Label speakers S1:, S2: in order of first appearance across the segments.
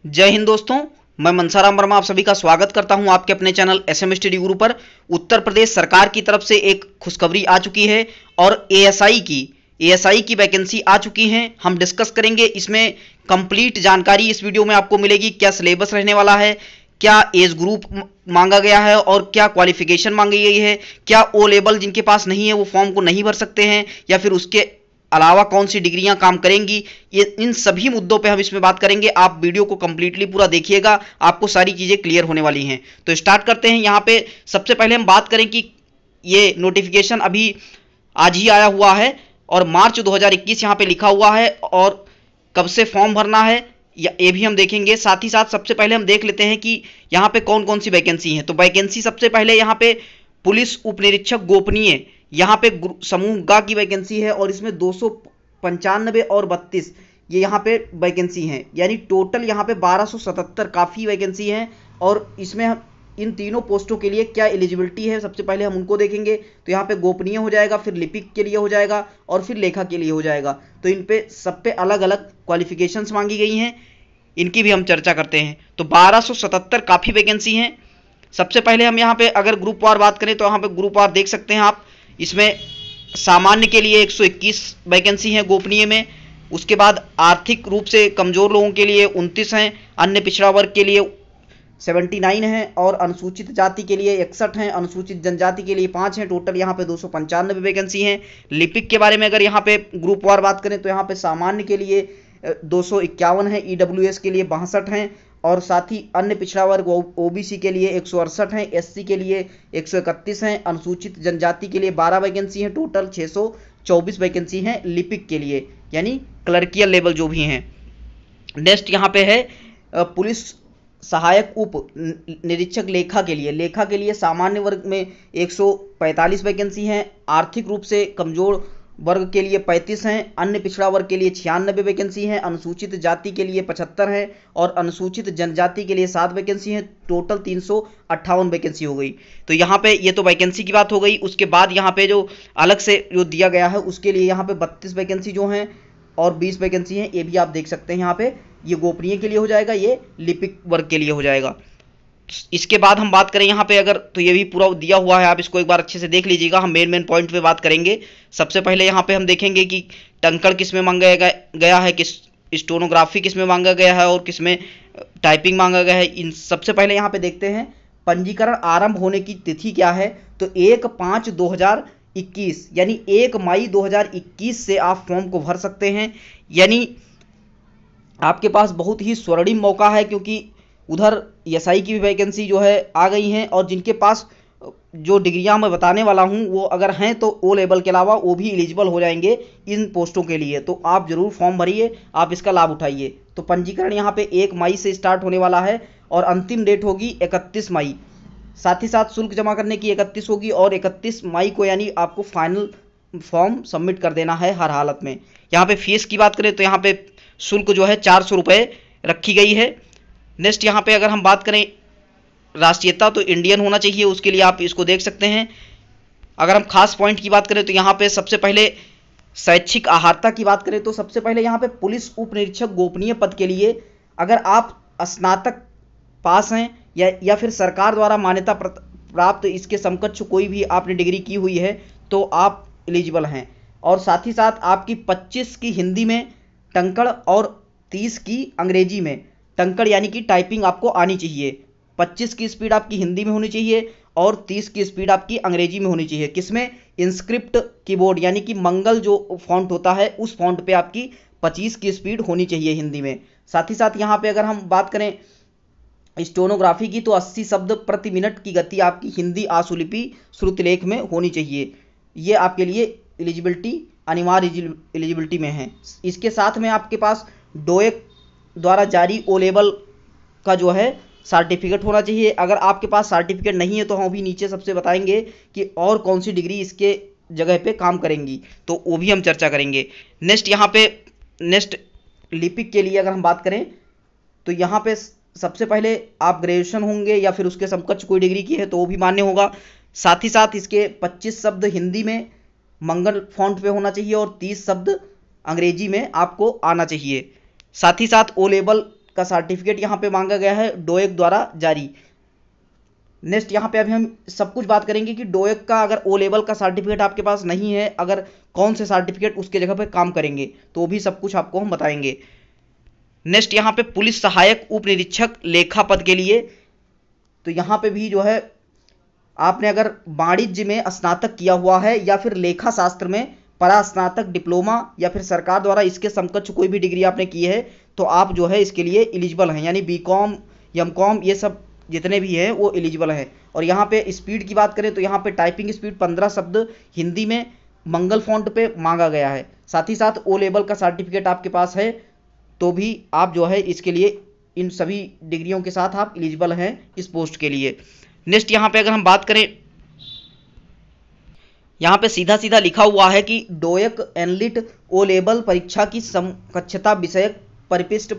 S1: जय हिंद दोस्तों, मैं मनसाराम वर्मा आप सभी का स्वागत करता हूं आपके अपने चैनल एसएम स्टडी गुरु पर। उत्तर प्रदेश सरकार की तरफ से एक खुशखबरी आ चुकी है और एएसआई की वैकेंसी आ चुकी हैं। हम डिस्कस करेंगे इसमें कंप्लीट जानकारी इस वीडियो में आपको मिलेगी। क्या सिलेबस रहने वाला है, क्या एज ग्रुप मांगा गया है और क्या क्वालिफिकेशन मांगी गई है, क्या ओ लेवल जिनके पास नहीं है वो फॉर्म को नहीं भर सकते हैं या फिर उसके अलावा कौन सी डिग्रियां काम करेंगी, ये इन सभी मुद्दों पे हम इसमें बात करेंगे। आप वीडियो को कंप्लीटली पूरा देखिएगा, आपको सारी चीज़ें क्लियर होने वाली हैं। तो स्टार्ट करते हैं। यहाँ पे सबसे पहले हम बात करें कि ये नोटिफिकेशन अभी आज ही आया हुआ है और मार्च 2021 यहाँ पे लिखा हुआ है और कब से फॉर्म भरना है ये भी हम देखेंगे। साथ ही साथ सबसे पहले हम देख लेते हैं कि यहाँ पे कौन कौन सी वैकेंसी हैं। तो वैकेंसी सबसे पहले यहाँ पे पुलिस उप निरीक्षक गोपनीय, यहाँ पे समूह ग की वैकेंसी है और इसमें 295 और 32 ये यहाँ पे वैकेंसी हैं, यानी टोटल यहाँ पे 1277 काफ़ी वैकेंसी हैं। और इसमें हम इन तीनों पोस्टों के लिए क्या एलिजिबिलिटी है सबसे पहले हम उनको देखेंगे। तो यहाँ पे गोपनीय हो जाएगा, फिर लिपिक के लिए हो जाएगा और फिर लेखा के लिए हो जाएगा। तो इन पे सब पे अलग अलग क्वालिफिकेशंस मांगी गई हैं, इनकी भी हम चर्चा करते हैं। तो 1277 काफ़ी वैकेंसी हैं। सबसे पहले हम यहाँ पे अगर ग्रुप वार बात करें तो यहाँ पे ग्रुप वार देख सकते हैं आप। इसमें सामान्य के लिए 121 वैकेंसी हैं गोपनीय में। उसके बाद आर्थिक रूप से कमज़ोर लोगों के लिए 29 हैं, अन्य पिछड़ा वर्ग के लिए 79 हैं और अनुसूचित जाति के लिए 61 हैं, अनुसूचित जनजाति के लिए 5 हैं। टोटल यहाँ पे 295 वैकेंसी हैं। लिपिक के बारे में अगर यहाँ पे ग्रुप वार बात करें तो यहाँ पे सामान्य के लिए 251 है, ईडब्ल्यूएस के लिए 62 हैं और साथ ही अन्य पिछड़ा वर्ग ओबीसी के लिए 168 हैं, एससी के लिए 131 हैं, अनुसूचित जनजाति के लिए 12 वैकेंसी हैं। टोटल 624 वैकेंसी हैं लिपिक के लिए, यानी क्लर्कियल लेवल जो भी हैं। नेक्स्ट यहाँ पे है पुलिस सहायक उप निरीक्षक लेखा के लिए सामान्य वर्ग में 145 वैकेंसी हैं, आर्थिक रूप से कमजोर वर्ग के लिए 35 हैं, अन्य पिछड़ा वर्ग के लिए 96 वैकेंसी हैं, अनुसूचित जाति के लिए 75 हैं और अनुसूचित जनजाति के लिए 7 वैकेंसी हैं। टोटल 358 वैकेंसी हो गई। तो यहाँ पे ये तो वैकेंसी की बात हो गई। उसके बाद यहाँ पे जो अलग से जो दिया गया है उसके लिए यहाँ पे 32 वैकेंसी जो हैं और 20 वैकेंसी हैं, ये भी आप देख सकते हैं। यहाँ पे ये गोपनीय के लिए हो जाएगा, ये लिपिक वर्ग के लिए हो जाएगा। इसके बाद हम बात करें यहाँ पे अगर, तो ये भी पूरा दिया हुआ है, आप इसको एक बार अच्छे से देख लीजिएगा। हम मेन पॉइंट पे बात करेंगे। सबसे पहले यहाँ पे हम देखेंगे कि टंकड़ किस में मांगा गया है, किस स्टोनोग्राफी किस में मांगा गया है और किस में टाइपिंग मांगा गया है। इन सबसे पहले यहाँ पे देखते हैं पंजीकरण आरंभ होने की तिथि क्या है। तो 1/5/2021 यानी 1 मई 2021 से आप फॉर्म को भर सकते हैं। यानी आपके पास बहुत ही स्वर्णिम मौका है, क्योंकि उधर एसआई की भी वैकेंसी जो है आ गई हैं और जिनके पास जो डिग्रियां मैं बताने वाला हूं वो अगर हैं तो ओ लेवल के अलावा वो भी एलिजिबल हो जाएंगे इन पोस्टों के लिए। तो आप ज़रूर फॉर्म भरिए, आप इसका लाभ उठाइए। तो पंजीकरण यहाँ पे 1 मई से स्टार्ट होने वाला है और अंतिम डेट होगी 31 मई। साथ ही साथ शुल्क जमा करने की 31 होगी और 31 मई को यानी आपको फाइनल फॉर्म सबमिट कर देना है हर हालत में। यहाँ पे फीस की बात करें तो यहाँ पे शुल्क जो है 400 रुपये रखी गई है। नेक्स्ट यहाँ पे अगर हम बात करें राष्ट्रीयता, तो इंडियन होना चाहिए, उसके लिए आप इसको देख सकते हैं। अगर हम खास पॉइंट की बात करें तो यहाँ पे सबसे पहले शैक्षिक आहारता की बात करें तो सबसे पहले यहाँ पे पुलिस उप निरीक्षक गोपनीय पद के लिए अगर आप स्नातक पास हैं या फिर सरकार द्वारा मान्यता प्राप्त इसके समकक्ष कोई भी आपने डिग्री की हुई है तो आप एलिजिबल हैं। और साथ ही साथ आपकी 25 की हिंदी में टंकड़ और 30 की अंग्रेजी में टंकड़ यानी कि टाइपिंग आपको आनी चाहिए। 25 की स्पीड आपकी हिंदी में होनी चाहिए और 30 की स्पीड आपकी अंग्रेजी में होनी चाहिए। किसमें? इंस्क्रिप्ट कीबोर्ड यानी कि मंगल जो फॉन्ट होता है उस फॉन्ट पे आपकी 25 की स्पीड होनी चाहिए हिंदी में। साथ ही साथ यहाँ पे अगर हम बात करें स्टोनोग्राफी की तो 80 शब्द प्रति मिनट की गति आपकी हिंदी आशुलिपि श्रुतलेख में होनी चाहिए। ये आपके लिए एलिजिबिलिटी अनिवार्य एलिजिबिलिटी में है। इसके साथ में आपके पास डोएक द्वारा जारी ओ लेवल का जो है सर्टिफिकेट होना चाहिए। अगर आपके पास सर्टिफिकेट नहीं है तो हम अभी नीचे सबसे बताएंगे कि और कौन सी डिग्री इसके जगह पे काम करेंगी, तो वो भी हम चर्चा करेंगे। नेक्स्ट यहाँ पे लिपिक के लिए अगर हम बात करें तो यहाँ पे सबसे पहले आप ग्रेजुएशन होंगे या फिर उसके समकक्ष कोई डिग्री की है तो वो भी मान्य होगा। साथ ही साथ इसके 25 शब्द हिंदी में मंगल फॉन्ट पे होना चाहिए और 30 शब्द अंग्रेजी में आपको आना चाहिए। साथ ही साथ ओ लेवल का सर्टिफिकेट यहाँ पे मांगा गया है डोएक द्वारा जारी। नेक्स्ट यहाँ पे अभी हम सब कुछ बात करेंगे कि डोएक का अगर ओ लेवल का सर्टिफिकेट आपके पास नहीं है, अगर कौन से सर्टिफिकेट उसके जगह पे काम करेंगे, तो भी सब कुछ आपको हम बताएंगे। नेक्स्ट यहाँ पे पुलिस सहायक उप निरीक्षक लेखा पद के लिए, तो यहाँ पे भी जो है आपने अगर वाणिज्य में स्नातक किया हुआ है या फिर लेखा शास्त्र में परास्नातक डिप्लोमा या फिर सरकार द्वारा इसके समकक्ष कोई भी डिग्री आपने की है, तो आप जो है इसके लिए एलिजिबल हैं, यानी बीकॉम एमकॉम ये सब जितने भी हैं वो एलिजिबल हैं। और यहाँ पे स्पीड की बात करें तो यहाँ पे टाइपिंग स्पीड 15 शब्द हिंदी में मंगल फॉन्ट पे मांगा गया है। साथ ही साथ ओ लेवल का सर्टिफिकेट आपके पास है तो भी आप जो है इसके लिए इन सभी डिग्रियों के साथ आप एलिजिबल हैं इस पोस्ट के लिए। नेक्स्ट यहाँ पे अगर हम बात करें, यहाँ पे सीधा सीधा लिखा हुआ है कि डोएक एनलिट ओ लेवल परीक्षा की समकक्षता विषयक परिशिष्ट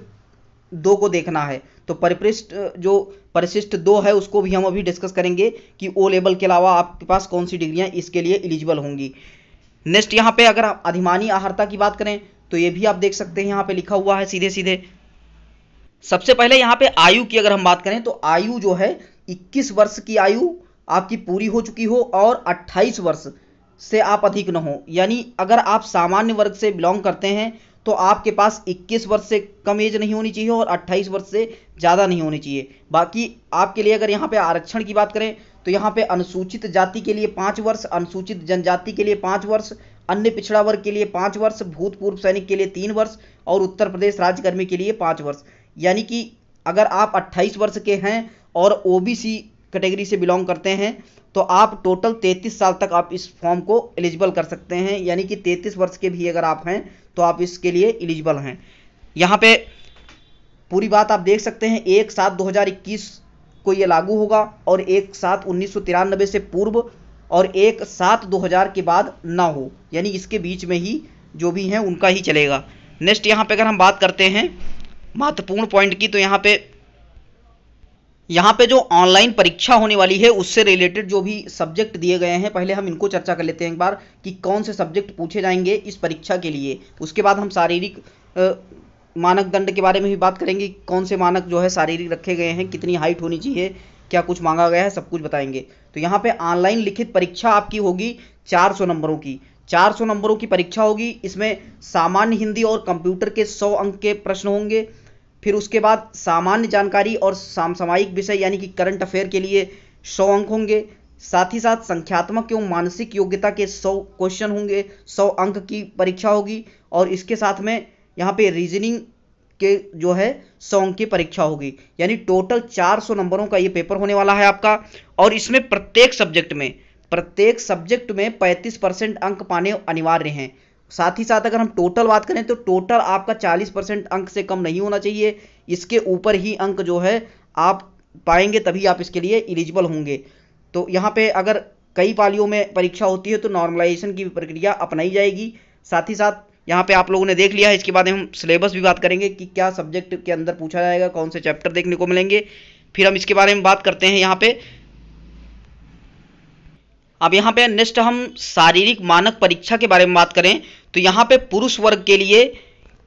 S1: 2 को देखना है। तो परिशिष्ट 2 है उसको भी हम अभी डिस्कस करेंगे कि ओ लेवल के अलावा आपके पास कौन सी डिग्रियां इसके लिए एलिजिबल होंगी। नेक्स्ट यहाँ पे अगर आप अधिमानी आहारता की बात करें तो ये भी आप देख सकते हैं यहाँ पे लिखा हुआ है सीधे सीधे। सबसे पहले यहाँ पे आयु की अगर हम बात करें तो आयु जो है 21 वर्ष की आयु आपकी पूरी हो चुकी हो और 28 वर्ष से आप अधिक न हो, यानी अगर आप सामान्य वर्ग से बिलोंग करते हैं तो आपके पास 21 वर्ष से कम एज नहीं होनी चाहिए और 28 वर्ष से ज़्यादा नहीं होनी चाहिए। बाकी आपके लिए अगर यहाँ पे आरक्षण की बात करें तो यहाँ पे अनुसूचित जाति के लिए 5 वर्ष, अनुसूचित जनजाति के लिए 5 वर्ष, अन्य पिछड़ा वर्ग के लिए 5 वर्ष, भूतपूर्व सैनिक के लिए 3 वर्ष और उत्तर प्रदेश राज्यकर्मी के लिए 5 वर्ष। यानी कि अगर आप 28 वर्ष के हैं और ओबीसी कैटेगरी से बिलोंग करते हैं तो आप टोटल 33 साल तक आप इस फॉर्म को एलिजिबल कर सकते हैं, यानी कि 33 वर्ष के भी अगर आप हैं तो आप इसके लिए एलिजिबल हैं। यहाँ पे पूरी बात आप देख सकते हैं, 1/7/2021 को ये लागू होगा और 1/7/1993 से पूर्व और 1/7/2000 के बाद ना हो, यानी इसके बीच में ही जो भी हैं उनका ही चलेगा। नेक्स्ट यहाँ पे अगर हम बात करते हैं महत्वपूर्ण पॉइंट की, तो यहाँ पे जो ऑनलाइन परीक्षा होने वाली है उससे रिलेटेड जो भी सब्जेक्ट दिए गए हैं, पहले हम इनको चर्चा कर लेते हैं एक बार कि कौन से सब्जेक्ट पूछे जाएंगे इस परीक्षा के लिए। उसके बाद हम शारीरिक मानक दंड के बारे में भी बात करेंगे, कौन से मानक जो है शारीरिक रखे गए हैं, कितनी हाइट होनी चाहिए, क्या कुछ मांगा गया है, सब कुछ बताएंगे। तो यहाँ पे ऑनलाइन लिखित परीक्षा आपकी होगी 400 नंबरों की। 400 नंबरों की परीक्षा होगी। इसमें सामान्य हिंदी और कंप्यूटर के 100 अंक के प्रश्न होंगे। फिर उसके बाद सामान्य जानकारी और समसामयिक विषय यानी कि करंट अफेयर के लिए 100 अंक होंगे। साथ ही साथ संख्यात्मक एवं मानसिक योग्यता के 100 क्वेश्चन होंगे, 100 अंक की परीक्षा होगी। और इसके साथ में यहाँ पे रीजनिंग के जो है 100 अंक की परीक्षा होगी, यानी टोटल 400 नंबरों का ये पेपर होने वाला है आपका। और इसमें प्रत्येक सब्जेक्ट में 35% अंक पाने अनिवार्य हैं। साथ ही साथ अगर हम टोटल बात करें तो टोटल आपका 40% अंक से कम नहीं होना चाहिए, इसके ऊपर ही अंक जो है आप पाएंगे तभी आप इसके लिए एलिजिबल होंगे। तो यहाँ पे अगर कई पालियों में परीक्षा होती है तो नॉर्मलाइजेशन की प्रक्रिया अपनाई जाएगी। साथ ही साथ यहाँ पे आप लोगों ने देख लिया है, इसके बाद हम सिलेबस भी बात करेंगे कि क्या सब्जेक्ट के अंदर पूछा जाएगा, कौन से चैप्टर देखने को मिलेंगे, फिर हम इसके बारे में बात करते हैं। यहाँ पे अब यहाँ पे नेक्स्ट हम शारीरिक मानक परीक्षा के बारे में बात करें तो यहाँ पे पुरुष वर्ग के लिए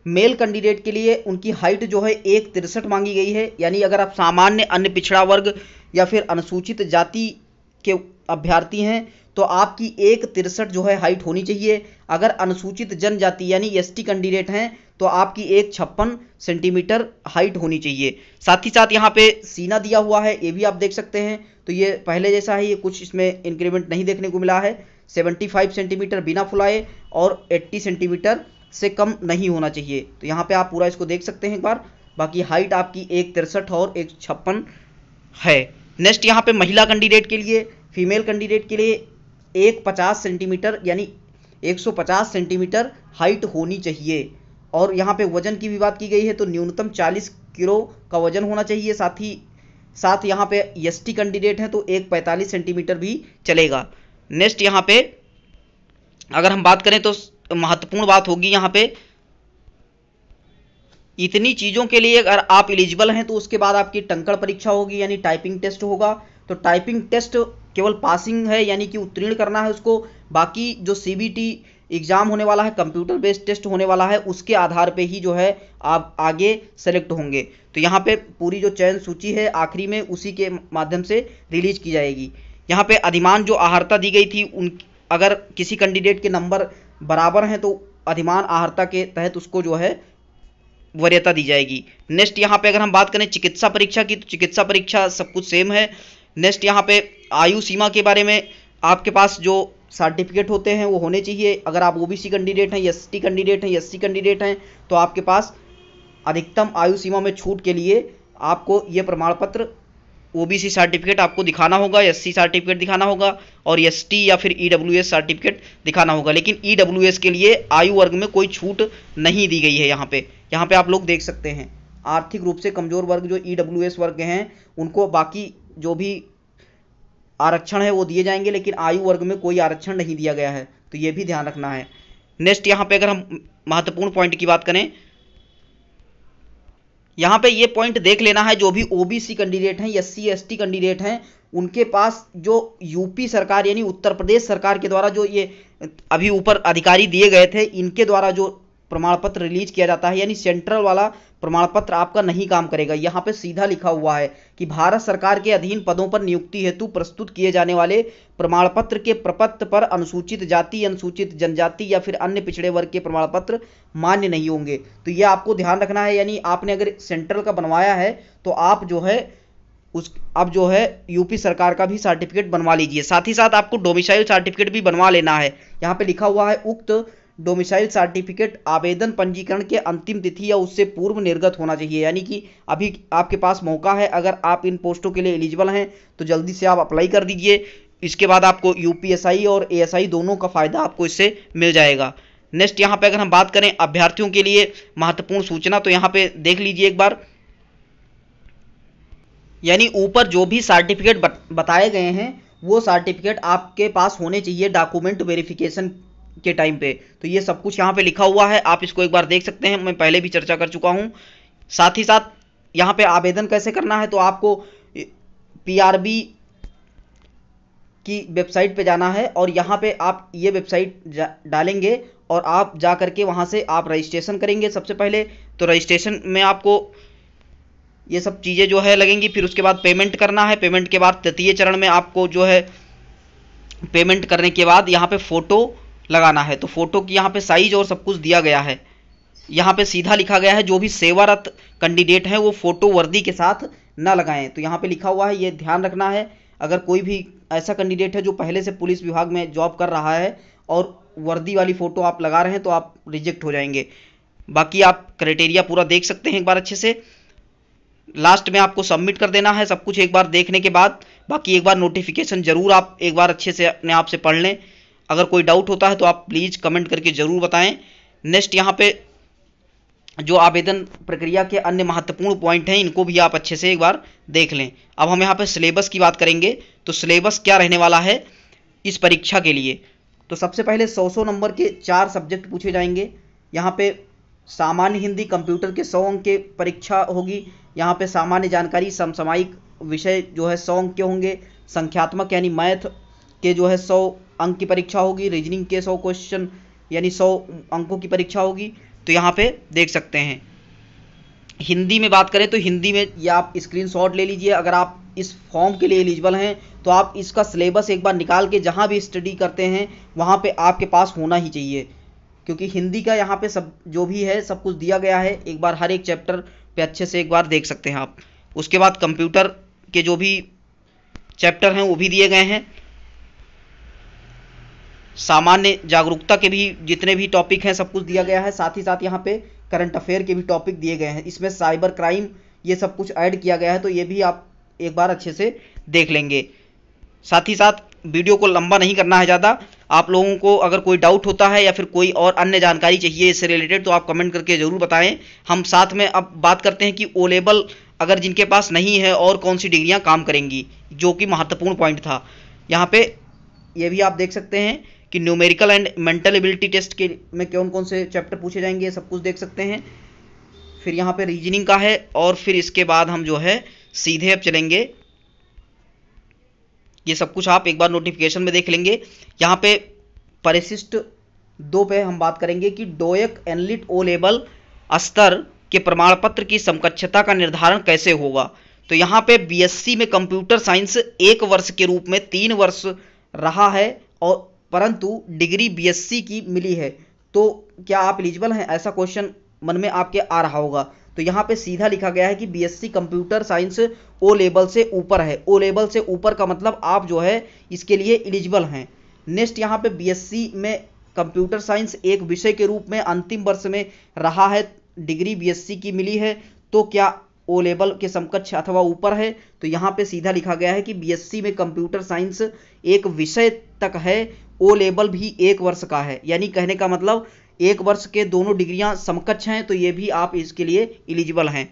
S1: मेल कैंडिडेट के लिए उनकी हाइट जो है 1.63 मांगी गई है, यानी अगर आप सामान्य अन्य पिछड़ा वर्ग या फिर अनुसूचित जाति के अभ्यर्थी हैं तो आपकी 1.63 जो है हाइट होनी चाहिए। अगर अनुसूचित जनजाति यानी एसटी कैंडिडेट हैं तो आपकी 1.56 सेंटीमीटर हाइट होनी चाहिए। साथ ही साथ यहाँ पे सीना दिया हुआ है, ये भी आप देख सकते हैं, तो ये पहले जैसा है, ये कुछ इसमें इंक्रीमेंट नहीं देखने को मिला है। 75 सेंटीमीटर बिना फुलाए और 80 सेंटीमीटर से कम नहीं होना चाहिए। तो यहाँ पे आप पूरा इसको देख सकते हैं एक बार। बाकी हाइट आपकी 1.63 और 1.56 है। नेक्स्ट यहाँ पे महिला कैंडिडेट के लिए, फीमेल कैंडिडेट के लिए 1.50 सेंटीमीटर यानी 150 सेंटीमीटर हाइट होनी चाहिए। और यहाँ पे वजन की भी बात की गई है तो न्यूनतम 40 किलो का वजन होना चाहिए। साथ ही साथ यहाँ पे एसटी कैंडिडेट हैं तो 1.45 सेंटीमीटर भी चलेगा। नेक्स्ट यहाँ पे अगर हम बात करें तो महत्वपूर्ण बात होगी यहाँ पे, इतनी चीज़ों के लिए अगर आप एलिजिबल हैं तो उसके बाद आपकी टंकण परीक्षा होगी यानी टाइपिंग टेस्ट होगा। तो टाइपिंग टेस्ट केवल पासिंग है यानी कि उत्तीर्ण करना है उसको। बाकी जो सीबीटी एग्ज़ाम होने वाला है, कंप्यूटर बेस्ड टेस्ट होने वाला है, उसके आधार पे ही जो है आप आगे सेलेक्ट होंगे। तो यहाँ पे पूरी जो चयन सूची है आखिरी में उसी के माध्यम से रिलीज की जाएगी। यहाँ पे अधिमान जो अहर्ता दी गई थी उन अगर किसी कैंडिडेट के नंबर बराबर हैं तो अधिमान अहर्ता के तहत उसको जो है वरीयता दी जाएगी। नेक्स्ट यहाँ पे अगर हम बात करें चिकित्सा परीक्षा की, तो चिकित्सा परीक्षा सब कुछ सेम है। नेक्स्ट यहाँ पे आयु सीमा के बारे में आपके पास जो सर्टिफिकेट होते हैं वो होने चाहिए। अगर आप ओबीसी कैंडिडेट हैं, एसटी कैंडिडेट हैं, एससी कैंडिडेट हैं तो आपके पास अधिकतम आयु सीमा में छूट के लिए आपको ये प्रमाण पत्र ओबीसी सर्टिफिकेट आपको दिखाना होगा, एससी सर्टिफिकेट दिखाना होगा और एसटी या फिर ईडब्ल्यूएस सर्टिफिकेट दिखाना होगा। लेकिन ईडब्ल्यूएस के लिए आयु वर्ग में कोई छूट नहीं दी गई है। यहाँ पे आप लोग देख सकते हैं आर्थिक रूप से कमजोर वर्ग जो ईडब्ल्यूएस वर्ग हैं उनको बाकी जो भी आरक्षण है वो दिए जाएंगे, लेकिन आयु वर्ग में कोई आरक्षण नहीं दिया गया है, तो ये भी ध्यान रखना है। नेक्स्ट यहाँ पे अगर हम महत्वपूर्ण पॉइंट की बात करें, यहाँ पे ये पॉइंट देख लेना है जो भी ओबीसी कैंडिडेट हैं, एससी एसटी कैंडिडेट हैं, उनके पास जो यूपी सरकार यानी उत्तर प्रदेश सरकार के द्वारा जो ये अभी ऊपर अधिकारी दिए गए थे इनके द्वारा जो प्रमाण पत्र रिलीज किया जाता है यानी सेंट्रल वाला प्रमाण पत्र आपका नहीं काम करेगा। यहाँ पे सीधा लिखा हुआ है कि भारत सरकार के अधीन पदों पर नियुक्ति हेतु प्रस्तुत किए जाने वाले प्रमाण पत्र के प्रपत्र पर अनुसूचित जाति, अनुसूचित जनजाति या फिर अन्य पिछड़े वर्ग के प्रमाण पत्र मान्य नहीं होंगे। तो ये आपको ध्यान रखना है, यानी आपने अगर सेंट्रल का बनवाया है तो आप जो है अब जो है यूपी सरकार का भी सर्टिफिकेट बनवा लीजिए। साथ ही साथ आपको डोमिसाइल सर्टिफिकेट भी बनवा लेना है। यहाँ पे लिखा हुआ है उक्त डोमिसाइल सर्टिफिकेट आवेदन पंजीकरण के अंतिम तिथि या उससे पूर्व निर्गत होना चाहिए, यानी कि अभी आपके पास मौका है, अगर आप इन पोस्टों के लिए एलिजिबल हैं तो जल्दी से आप अप्लाई कर दीजिए। इसके बाद आपको यूपीएसआई और एएसआई दोनों का फायदा आपको इससे मिल जाएगा। नेक्स्ट यहाँ पे अगर हम बात करें अभ्यर्थियों के लिए महत्वपूर्ण सूचना, तो यहाँ पे देख लीजिए एक बार, यानी ऊपर जो भी सर्टिफिकेट बताए गए हैं वो सर्टिफिकेट आपके पास होने चाहिए डॉक्यूमेंट वेरिफिकेशन के टाइम पे। तो ये सब कुछ यहाँ पे लिखा हुआ है, आप इसको एक बार देख सकते हैं, मैं पहले भी चर्चा कर चुका हूँ। साथ ही साथ यहाँ पे आवेदन कैसे करना है, तो आपको पीआरबी की वेबसाइट पे जाना है और यहाँ पे आप ये वेबसाइट डालेंगे और आप जा करके वहाँ से आप रजिस्ट्रेशन करेंगे। सबसे पहले तो रजिस्ट्रेशन में आपको ये सब चीज़ें जो है लगेंगी, फिर उसके बाद पेमेंट करना है। पेमेंट के बाद तृतीय चरण में आपको जो है पेमेंट करने के बाद यहाँ पे फ़ोटो लगाना है। तो फोटो की यहाँ पे साइज और सब कुछ दिया गया है। यहाँ पे सीधा लिखा गया है जो भी सेवारत कैंडिडेट हैं वो फोटो वर्दी के साथ ना लगाएं। तो यहाँ पे लिखा हुआ है, ये ध्यान रखना है। अगर कोई भी ऐसा कैंडिडेट है जो पहले से पुलिस विभाग में जॉब कर रहा है और वर्दी वाली फ़ोटो आप लगा रहे हैं तो आप रिजेक्ट हो जाएंगे। बाकी आप क्राइटेरिया पूरा देख सकते हैं एक बार अच्छे से। लास्ट में आपको सबमिट कर देना है सब कुछ एक बार देखने के बाद। बाकी एक बार नोटिफिकेशन ज़रूर आप एक बार अच्छे से अपने आप से पढ़ लें। अगर कोई डाउट होता है तो आप प्लीज़ कमेंट करके ज़रूर बताएं। नेक्स्ट यहाँ पे जो आवेदन प्रक्रिया के अन्य महत्वपूर्ण पॉइंट हैं इनको भी आप अच्छे से एक बार देख लें। अब हम यहाँ पे सिलेबस की बात करेंगे, तो सिलेबस क्या रहने वाला है इस परीक्षा के लिए। तो सबसे पहले 100 नंबर के 4 सब्जेक्ट पूछे जाएंगे। यहाँ पे सामान्य हिंदी कंप्यूटर के 100 अंक के परीक्षा होगी। यहाँ पे सामान्य जानकारी समसामयिक विषय जो है 100 अंक के होंगे। संख्यात्मक यानी मैथ के जो है 100 अंक की परीक्षा होगी। रीजनिंग के 100 क्वेश्चन यानी 100 अंकों की परीक्षा होगी। तो यहाँ पे देख सकते हैं। हिंदी में बात करें तो हिंदी में या आप स्क्रीनशॉट ले लीजिए। अगर आप इस फॉर्म के लिए एलिजिबल हैं तो आप इसका सिलेबस एक बार निकाल के जहाँ भी स्टडी करते हैं वहाँ पे आपके पास होना ही चाहिए, क्योंकि हिंदी का यहाँ पे सब जो भी है सब कुछ दिया गया है। एक बार हर एक चैप्टर पे अच्छे से एक बार देख सकते हैं आप। उसके बाद कंप्यूटर के जो भी चैप्टर हैं वो भी दिए गए हैं। सामान्य जागरूकता के भी जितने भी टॉपिक हैं सब कुछ दिया गया है। साथ ही साथ यहाँ पे करंट अफेयर के भी टॉपिक दिए गए हैं। इसमें साइबर क्राइम ये सब कुछ ऐड किया गया है, तो ये भी आप एक बार अच्छे से देख लेंगे। साथ ही साथ वीडियो को लंबा नहीं करना है ज़्यादा। आप लोगों को अगर कोई डाउट होता है या फिर कोई और अन्य जानकारी चाहिए इससे रिलेटेड तो आप कमेंट करके ज़रूर बताएं। हम साथ में अब बात करते हैं कि ओ लेवल अगर जिनके पास नहीं है और कौन सी डिग्रियां काम करेंगी, जो कि महत्वपूर्ण पॉइंट था। यहाँ पे ये भी आप देख सकते हैं कि numerical and mental ability test के में कौन कौन से चैप्टर पूछे जाएंगे, ये सब कुछ देख सकते हैं। फिर यहाँ पे रीजनिंग का है और फिर इसके बाद हम जो है सीधे अब चलेंगे। ये सब कुछ आप एक बार नोटिफिकेशन में देख लेंगे। यहाँ पे परिशिष्ट 2 पे हम बात करेंगे कि डोएक एनलिट ओ लेवल स्तर के प्रमाण पत्र की समकक्षता का निर्धारण कैसे होगा। तो यहाँ पे बीएससी में कंप्यूटर साइंस 1 वर्ष के रूप में 3 वर्ष रहा है और परंतु डिग्री बीएससी की मिली है, तो क्या आप एलिजिबल हैं, ऐसा क्वेश्चन मन में आपके आ रहा होगा। तो यहाँ पे सीधा लिखा गया है कि BSc computer science O level से ऊपर है। ओ लेवल से ऊपर का मतलब आप जो है इसके लिए एलिजिबल हैं। नेक्स्ट यहाँ पे बीएससी में कंप्यूटर साइंस एक विषय के रूप में अंतिम वर्ष में रहा है, डिग्री बीएससी की मिली है, तो क्या ओ लेवल के समकक्ष अथवा ऊपर है। तो यहाँ पे सीधा लिखा गया है कि बीएससी में कंप्यूटर साइंस एक विषय तक है, ओ लेवल भी 1 वर्ष का है, यानी कहने का मतलब 1 वर्ष के दोनों डिग्रियां समकक्ष हैं, तो ये भी आप इसके लिए एलिजिबल हैं।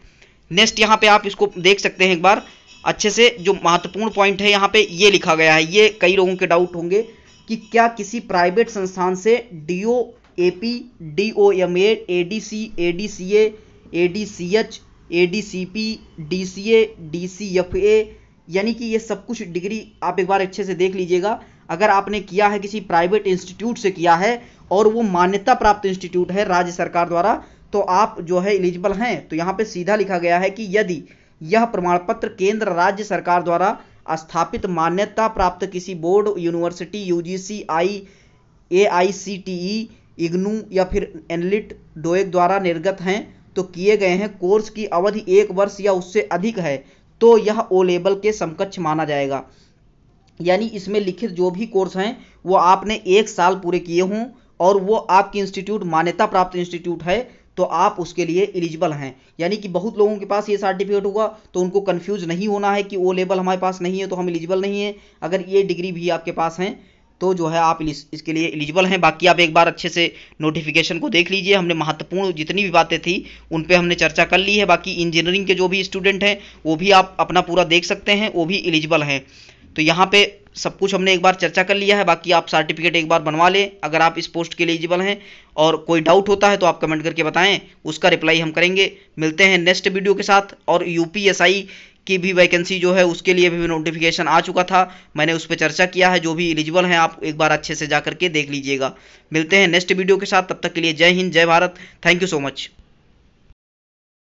S1: नेक्स्ट यहाँ पे आप इसको देख सकते हैं एक बार अच्छे से, जो महत्वपूर्ण पॉइंट है यहाँ पे ये लिखा गया है, ये कई लोगों के डाउट होंगे कि क्या किसी प्राइवेट संस्थान से DO, AP, DOMA, ADC, ADCA, ADCH, ADCP, DCA, DCFA, यानी कि ये सब कुछ डिग्री आप एक बार अच्छे से देख लीजिएगा। अगर आपने किया है किसी प्राइवेट इंस्टीट्यूट से किया है और वो मान्यता प्राप्त इंस्टीट्यूट है राज्य सरकार द्वारा, तो आप जो है एलिजिबल हैं। तो यहाँ पे सीधा लिखा गया है कि यदि यह प्रमाण पत्र केंद्र राज्य सरकार द्वारा स्थापित मान्यता प्राप्त किसी board, university, UGC, AICTE, IGNOU या फिर एनलिट, डोएक द्वारा निर्गत हैं, तो किए गए हैं, कोर्स की अवधि 1 वर्ष या उससे अधिक है, तो यह ओ लेवल के समकक्ष माना जाएगा। यानी इसमें लिखित जो भी कोर्स हैं वो आपने 1 साल पूरे किए हों और वो आपकी इंस्टीट्यूट मान्यता प्राप्त इंस्टीट्यूट है, तो आप उसके लिए एलिजिबल हैं। यानी कि बहुत लोगों के पास ये सर्टिफिकेट होगा तो उनको कंफ्यूज नहीं होना है कि ओ लेवल हमारे पास नहीं है तो हम एलिजिबल नहीं है। अगर ये डिग्री भी आपके पास है तो जो है आप इसके लिए एलिजिबल हैं। बाकी आप एक बार अच्छे से नोटिफिकेशन को देख लीजिए, हमने महत्वपूर्ण जितनी भी बातें थी उन पे हमने चर्चा कर ली है। बाकी इंजीनियरिंग के जो भी स्टूडेंट हैं वो भी आप अपना पूरा देख सकते हैं, वो भी एलिजिबल हैं। तो यहाँ पे सब कुछ हमने एक बार चर्चा कर लिया है। बाकी आप सर्टिफिकेट एक बार बनवा लें अगर आप इस पोस्ट के लिए एलिजिबल हैं, और कोई डाउट होता है तो आप कमेंट करके बताएं, उसका रिप्लाई हम करेंगे। मिलते हैं नेक्स्ट वीडियो के साथ। और यूपीएसआई की भी वैकेंसी जो है उसके लिए भी नोटिफिकेशन आ चुका था, मैंने उस पर चर्चा किया है। जो भी एलिजिबल हैं आप एक बार अच्छे से जा करके देख लीजिएगा। मिलते हैं नेक्स्ट वीडियो के साथ, तब तक के लिए जय हिंद, जय Bharat, thank you so much.